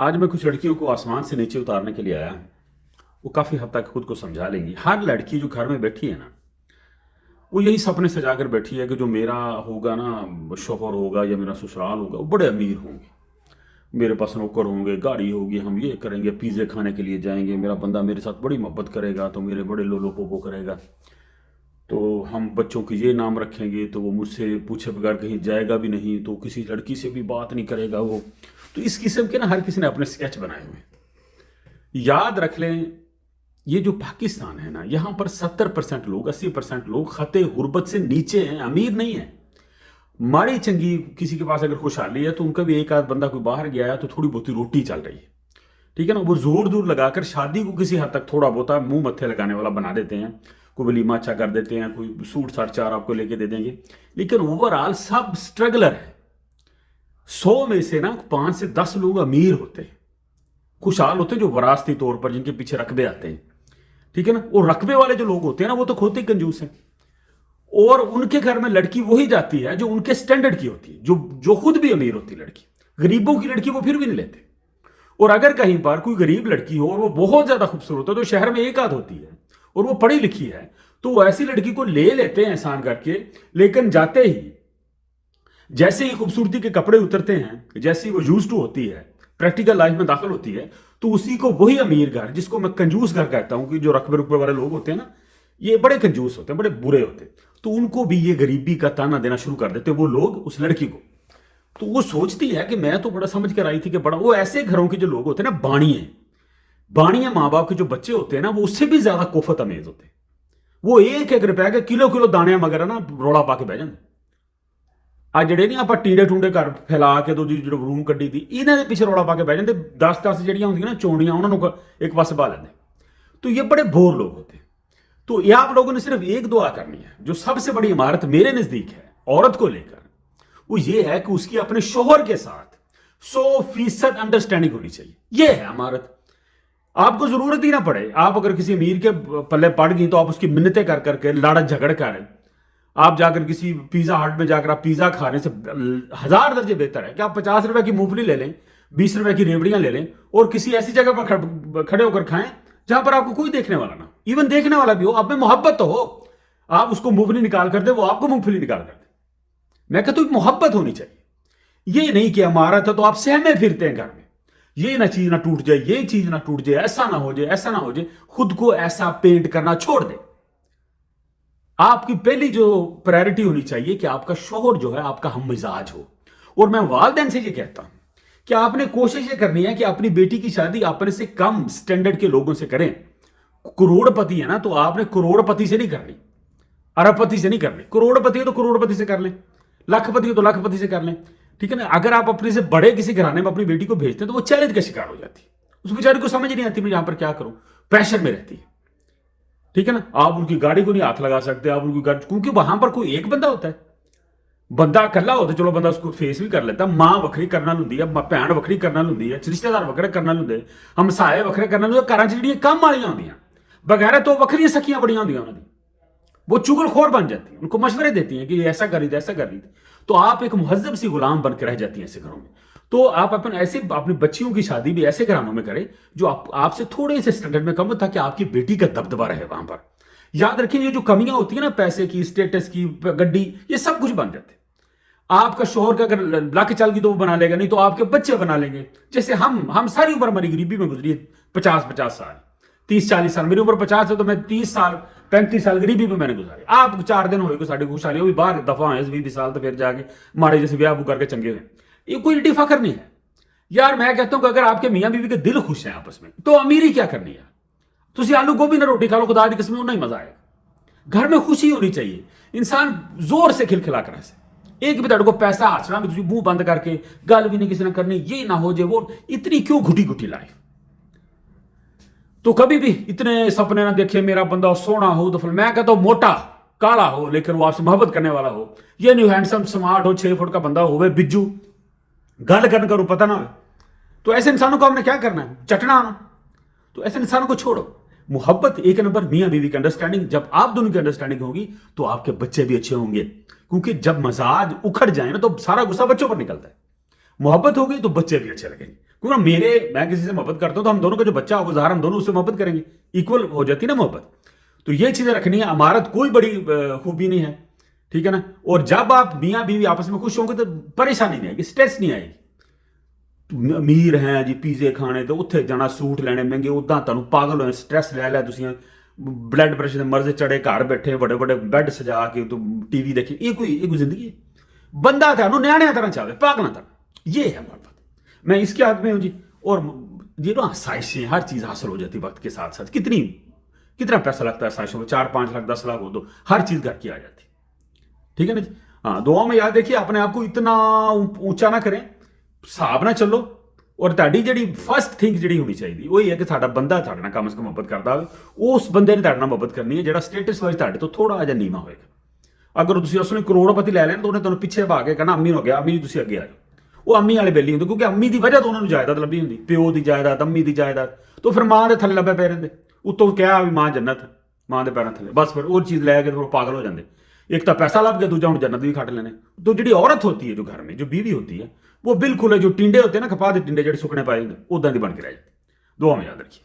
आज मैं कुछ लड़कियों को आसमान से नीचे उतारने के लिए आया हूँ। वो काफ़ी हद तक खुद को समझा लेंगी। हर लड़की जो घर में बैठी है ना, वो यही सपने सजा कर बैठी है कि जो मेरा होगा ना, शोहर होगा या मेरा ससुराल होगा, वो बड़े अमीर होंगे, मेरे पास नौकर होंगे, गाड़ी होगी, हम ये करेंगे, पिज़्ज़े खाने के लिए जाएंगे, मेरा बंदा मेरे साथ बड़ी मोहब्बत करेगा तो मेरे बड़े लोलो पोपो करेगा, तो हम बच्चों के ये नाम रखेंगे, तो वो मुझसे पूछे बगैर कहीं जाएगा भी नहीं, तो किसी लड़की से भी बात नहीं करेगा वो। तो इस किस्म के ना हर किसी ने अपने स्केच बनाए हुए हैं। याद रख लें, ये जो पाकिस्तान है ना, यहाँ पर 70% लोग, 80% लोग खते गुर्बत से नीचे हैं, अमीर नहीं है। माड़ी चंगी किसी के पास अगर खुशहाली है तो उनका भी एक आध बंदा कोई बाहर गया है तो थोड़ी बहुत रोटी चल रही है, ठीक है ना। वो जोर दूर लगाकर शादी को किसी हद तक थोड़ा बहुत मुंह मत्थे लगाने वाला बना देते हैं, कोई वलीमा अच्छा कर देते हैं, कोई सूट साठ चार आपको लेके दे देंगे, लेकिन ओवरऑल सब स्ट्रगलर है। 100 में से ना 5 से 10 लोग अमीर होते हैं, खुशहाल होते हैं, जो वरासती तौर पर जिनके पीछे रकबे आते हैं, ठीक है ना। और रकबे वाले जो लोग होते हैं ना, वो तो खोते कंजूस हैं, और उनके घर में लड़की वही जाती है जो उनके स्टैंडर्ड की होती है, जो खुद भी अमीर होती है लड़की। गरीबों की लड़की वो फिर भी नहीं लेते। और अगर कहीं पर कोई गरीब लड़की हो और वो बहुत ज्यादा खूबसूरत हो, तो शहर में एक आध होती है और वो पढ़ी लिखी है, तो वो ऐसी लड़की को ले लेते हैं एहसान करके, लेकिन जाते ही जैसे ही खूबसूरती के कपड़े उतरते हैं, जैसे ही वो यूज टू होती है, प्रैक्टिकल लाइफ में दाखिल होती है, तो उसी को वही अमीर घर, जिसको मैं कंजूस घर कहता हूं, कि जो रकबे रुकबे वाले लोग होते हैं ना, ये बड़े कंजूस होते हैं, बड़े बुरे होते हैं, तो उनको भी ये गरीबी का ताना देना शुरू कर देते वो लोग उस लड़की को। तो वो सोचती है कि मैं तो बड़ा समझ कर आई थी कि बड़ा, वो ऐसे घरों के जो लोग होते हैं ना, बाणिये माँ बाप के जो बच्चे होते हैं ना, वो उससे भी ज्यादा कोफत अमेज होते हैं। वो एक एक रुपया के किलो किलो दाने वगैरह ना रोड़ा पा के बह जाते। आ ਜਿਹੜੇ ਨਹੀਂ ਆਪਾਂ ਟੀਂਡੇ ਟੂੰਡੇ ਘਰ ਫੈਲਾ ਕੇ ਦੋ ਜਿਹੜਾ ਰੂਮ ਕੱਢੀ ਦੀ, ਇਹਨਾਂ ਦੇ ਪਿੱਛੇ ਰੌਲਾ ਪਾ ਕੇ ਬਹਿ ਜਾਂਦੇ। 10-10 ਜਿਹੜੀਆਂ ਹੁੰਦੀਆਂ ਨਾ ਚੋਣੀਆਂ, ਉਹਨਾਂ ਨੂੰ एक पास बहा लेते। तो ये बड़े बोर लोग होते हैं। तो ये आप लोगों ने सिर्फ एक दुआ करनी है, जो सबसे बड़ी इमारत मेरे नजदीक है औरत को लेकर, वो ये है कि उसकी अपने शोहर के साथ 100% अंडरस्टैंडिंग होनी चाहिए। ये है इमारत। आपको जरूरत ही ना पड़े, आप अगर किसी अमीर के पल्ले पड़ गई तो आप उसकी मिन्नतें कर करके लड़ झगड़ कर आप जाकर किसी पिज्जा हट में जाकर आप पिज्जा खाने से 1000 दर्जे बेहतर है कि आप 50 रुपए की मूंगफली ले लें, 20 रुपए की रेवड़ियां ले लें, और किसी ऐसी जगह पर खड़े होकर खाएं जहां पर आपको कोई देखने वाला ना, इवन देखने वाला भी हो, आप में मोहब्बत तो हो। आप उसको मूंगफली निकाल कर दे, वो आपको मूंगफली निकाल कर दे। मैं कहता हूं मोहब्बत होनी चाहिए। ये नहीं कि इमारत है तो आप सहमे फिरते हैं घर में, ये ना चीज ना टूट जाए, ये चीज ना टूट जाए, ऐसा ना हो जाए, ऐसा ना हो जाए। खुद को ऐसा पेंट करना छोड़ दे। आपकी पहली जो प्रायोरिटी होनी चाहिए कि आपका शोहर जो है आपका हम मिजाज हो। और मैं वालिदैन से ये कहता हूं कि आपने कोशिश ये करनी है कि अपनी बेटी की शादी अपने से कम स्टैंडर्ड के लोगों से करें। करोड़पति है ना, तो आपने करोड़पति से नहीं करनी, अरबपति से नहीं करनी। करोड़पति है तो करोड़पति से कर लें, लखपति हो तो लखपति से कर लें, ठीक है ना। अगर आप अपने से बड़े किसी घराने में अपनी बेटी को भेजते हैं तो वो चैलेंज का शिकार हो जाती है। उस बेचारी को समझ नहीं आती मैं यहां पर क्या करूं, प्रेशर में रहती है, ठीक है ना। आप उनकी गाड़ी को नहीं हाथ लगा सकते, आप उनकी गाड़ी, क्योंकि वहां पर कोई एक बंदा होता है। बंदा कला होता चलो बंदा उसको फेस भी कर लेता, मां वखरी करना हुंदी है, भैन वखरी करना हुंदी है, रिश्तेदार वखरे करना हुंदे, हमसाए वखरे करना हुंदे। घरां च जिहड़ियां कम वालियां होंदियां बगैर तो वखरियां सखियां बड़ियां होंदियां उन्हां दी, वो चुगलखोर बन जाती हैं, उनको मशवरे देती हैं कि ऐसा कर लीजिए, ऐसा कर लीजिए। तो आप एक मुहज्जब सी गुलाम बन के रह जाती हैं ऐसे घरों में। तो आप अपनी बच्चियों की शादी भी ऐसे घरानों में करें जो आपसे थोड़े से स्टैंडर्ड में कम हो, ताकि आपकी बेटी का दबदबा रहे वहां पर। याद रखिए, ये जो कमियां होती है ना, पैसे की, स्टेटस की, गड्डी, ये सब कुछ बन जाते हैं। आपका शोहर का अगर लक चल गई तो वो बना लेगा, नहीं तो आपके बच्चे बना लेंगे। जैसे हम सारी उम्र हमारी गरीबी में गुजरी है, 50 साल, 30-40 साल। मेरी उम्र 50 है तो मैं 30 साल 35 साल गरीबी में मैंने गुजारी। आप 4 दिन होएगा साढ़े खुशहाली, वो भी बाहर दफा है 20 साल, तो फिर जाके मारे जैसे ब्याह बू करके चंगे हुए। ये कोई इटी फखर नहीं है यार। मैं कहता हूं कि अगर आपके मियां बीवी के दिल खुश हैं आपस में, तो अमीरी क्या करनी है। तुसी आलू गोभी ना रोटी खा लो, खुदा दी कसम उन्ना ही मजा आएगा। घर में खुशी होनी चाहिए, इंसान जोर से खिलखिला कर हंसे। एक भी तेरे को पैसा हंसना, मुंह बंद करके गल भी नहीं किसी ने करनी, ये ना हो जाए वो, इतनी क्यों घुटी घुटी लाइफ। तो कभी भी इतने सपने ना देखिए मेरा बंदा सोना हो, तो फिर मैं कहता हूं मोटा काला हो लेकिन वो आपसे मोहब्बत करने वाला हो। ये नहीं हैंडसम स्मार्ट हो, 6 फुट का बंदा हो, बिज्जू गल करने करो पता ना हो। तो ऐसे इंसानों को आपने क्या करना है, चटना ना। तो ऐसे इंसानों को छोड़ो। मोहब्बत एक नंबर, मियां बीवी की अंडरस्टैंडिंग, जब आप दोनों की अंडरस्टैंडिंग होगी तो आपके बच्चे भी अच्छे होंगे। क्योंकि जब मजाज उखड़ जाए ना तो सारा गुस्सा बच्चों पर निकलता है। मोहब्बत होगी तो बच्चे भी अच्छे लगेंगे। क्योंकि मैं किसी से मोहब्बत करता हूँ तो हम दोनों का जो बच्चा होगा ज़ाहिर हम दोनों उससे मोहब्बत करेंगे, इक्वल हो जाती है ना मोहब्बत। तो ये चीज़ें रखनी है। अमारत कोई बड़ी खूबी नहीं है, ठीक है ना। और जब आप मियाँ बीवी आपस में खुश होंगे तो परेशानी नहीं आएगी, स्ट्रेस नहीं आएगी। अमीर हैं जी, पीजे खाने तो उत्थे जाना, सूट लेने महंगे, उदा तुहानूं पागल होए, स्ट्रेस ले लिया तुसीं, ब्लड प्रेशर के मर्ज चढ़े, घर बैठे बड़े बड़े बैड सजा के तो टीवी देखे, ये कोई जिंदगी है? बंदा थानू न्याणिया तरह चाहे, पागलों तरह, ये है मोहब्बत। मैं इसके आदमी में हूँ जी। और ये ना आसाइशें, हर चीज़ हासिल हो जाती वक्त के साथ साथ। कितना पैसा लगता है आसाइशों में, 4-5 लाख 10 लाख हो तो हर चीज़ घर की आ जाती, ठीक है ना जी। हाँ, दुआ में याद देखिए, अपने आप को इतना ऊंचा ना करें, हिसाब ना चलो। और ਤੁਹਾਡੀ ਜਿਹੜੀ ਫਸਟ ਥਿੰਕ ਜਿਹੜੀ ਹੋਣੀ ਚਾਹੀਦੀ ਉਹ ਇਹ ਹੈ ਕਿ ਸਾਡਾ ਬੰਦਾ ਤੁਹਾਡੇ ਨਾਲ ਕਮ ਸੇ ਕਮ ਮੁਹੱਬਤ ਕਰਦਾ ਹੋਵੇ, ਉਸ ਬੰਦੇ ਨੇ ਤੁਹਾਡੇ ਨਾਲ ਮੁਹੱਬਤ ਕਰਨੀ ਹੈ ਜਿਹੜਾ ਸਟੇਟਸ ਵਾਈਜ਼ ਤੁਹਾਡੇ ਤੋਂ ਥੋੜਾ ਜਿਹਾ ਨੀਵਾਂ ਹੋਏਗਾ। ਅਗਰ ਤੁਸੀਂ ਉਸ ਨੂੰ ਕਰੋੜਪਤੀ ਲੈ ਲੈਣ ਤਾਂ ਉਹਨੇ ਤੁਹਾਨੂੰ ਪਿੱਛੇ ਭਾ ਕੇ ਕਹਿਣਾ ਅੰਮੀ ਨੂੰ ਗਿਆ, ਅੰਮੀ ਜੀ ਤੁਸੀਂ ਅੱਗੇ ਆ ਜਾਓ। ਉਹ ਅੰਮੀ ਵਾਲੇ ਬੇਲੀ ਹੁੰਦੇ, ਕਿਉਂਕਿ ਅੰਮੀ ਦੀ ਵਜ੍ਹਾ ਤੋਂ ਉਹਨਾਂ ਨੂੰ ਜਾਇਦਾਦ ਲੱਭੀ ਹੁੰਦੀ, ਪਿਓ ਦੀ ਜਾਇਦਾਦ, ਅੰਮੀ ਦੀ ਜਾਇਦਾਦ, ਤਾਂ ਫਿਰ ਮਾਂ ਦੇ ਥੱਲੇ ਲੱਭੇ ਪਏ ਰਹਿੰਦੇ। ਉੱਤੋਂ ਕਿਹਾ ਵੀ ਮਾਂ ਜੰਨਤ, ਮਾਂ ਦੇ ਪੈਰਾਂ ਥੱਲੇ, ਬਸ ਫਿਰ ਉਹ ਚੀਜ਼ ਲੈ ਕੇ ਪਾਗਲ हो जाते। एक तो पैसा लग गया, दूजा हूँ जन्नत भी खट लेने। तो जी औरत होती है जो घर में जो बीवी होती है वो बिल्कुल है जो टिंडे होते हैं ना, कपा के टिंडे जो सुकने पाए होंगे, उदा की बन के रह जाती। दुआ में याद रखिए।